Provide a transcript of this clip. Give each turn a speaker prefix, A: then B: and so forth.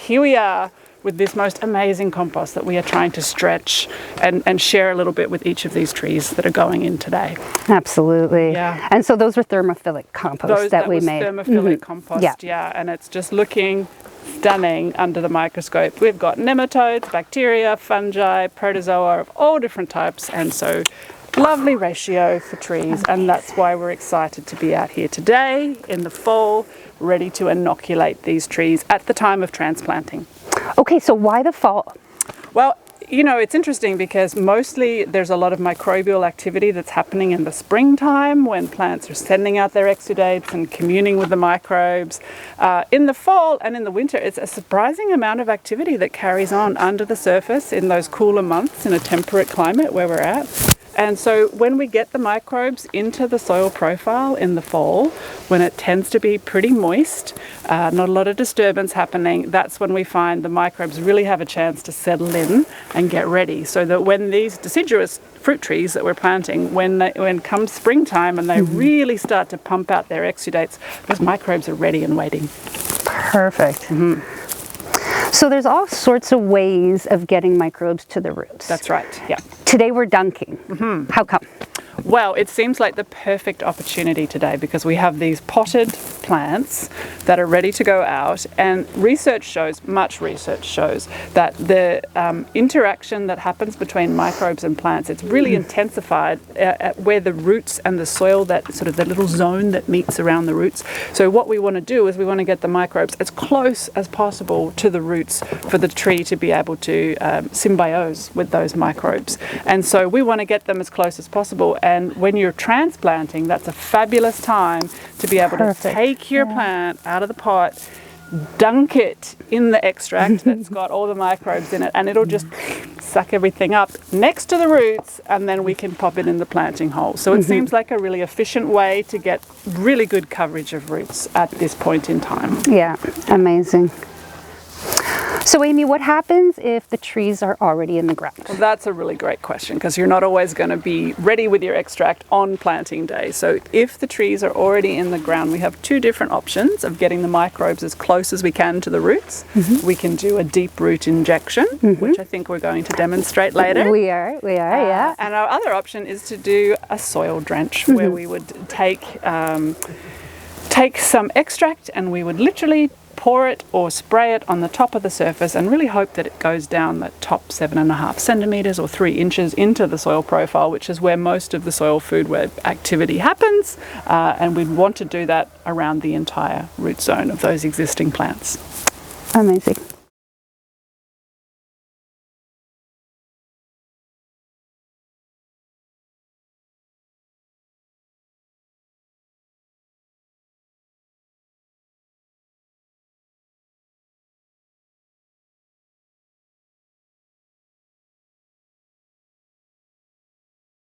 A: here we are with this most amazing compost that we are trying to stretch and share a little bit with each of these trees that are going in today.
B: Absolutely.
A: Yeah.
B: And so those were thermophilic compost that we made.
A: Thermophilic compost, yeah. And it's just looking stunning under the microscope. We've got nematodes, bacteria, fungi, protozoa of all different types, and so lovely ratio for trees. And that's why we're excited to be out here today in the fall, ready to inoculate these trees at the time of transplanting.
B: Okay, so why the fall?
A: Well, you know, it's interesting because mostly there's a lot of microbial activity that's happening in the springtime when plants are sending out their exudates and communing with the microbes. In the fall and in the winter, it's a surprising amount of activity that carries on under the surface in those cooler months in a temperate climate where we're at. And so when we get the microbes into the soil profile in the fall, when it tends to be pretty moist, not a lot of disturbance happening, that's when we find the microbes really have a chance to settle in and get ready. So that when these deciduous fruit trees that we're planting, when comes springtime and they really start to pump out their exudates, those microbes are ready and waiting.
B: Perfect. So there's all sorts of ways of getting microbes to the roots.
A: That's right, yeah.
B: Today we're dunking. How come?
A: Well, it seems like the perfect opportunity today because we have these potted plants that are ready to go out, and much research shows that the interaction that happens between microbes and plants, it's really intensified at where the roots and the soil, that sort of the little zone that meets around the roots. So what we want to do is we want to get the microbes as close as possible to the roots for the tree to be able to symbiose with those microbes. And so we want to get them as close as possible. And when you're transplanting, that's a fabulous time to be able to take your plant out of the pot, dunk it in the extract that's got all the microbes in it, and it'll just suck everything up next to the roots, and then we can pop it in the planting hole. So it seems like a really efficient way to get really good coverage of roots at this point in time.
B: Yeah, amazing. So Amy, what happens if the trees are already in the ground?
A: Well, that's a really great question because you're not always going to be ready with your extract on planting day. So if the trees are already in the ground, we have two different options of getting the microbes as close as we can to the roots. We can do a deep root injection, which I think we're going to demonstrate later.
B: We are, yeah.
A: And our other option is to do a soil drench where we would take some extract and we would literally pour it or spray it on the top of the surface and really hope that it goes down the top 7.5 centimeters or 3 inches into the soil profile, which is where most of the soil food web activity happens. And we'd want to do that around the entire root zone of those existing plants.
B: Amazing.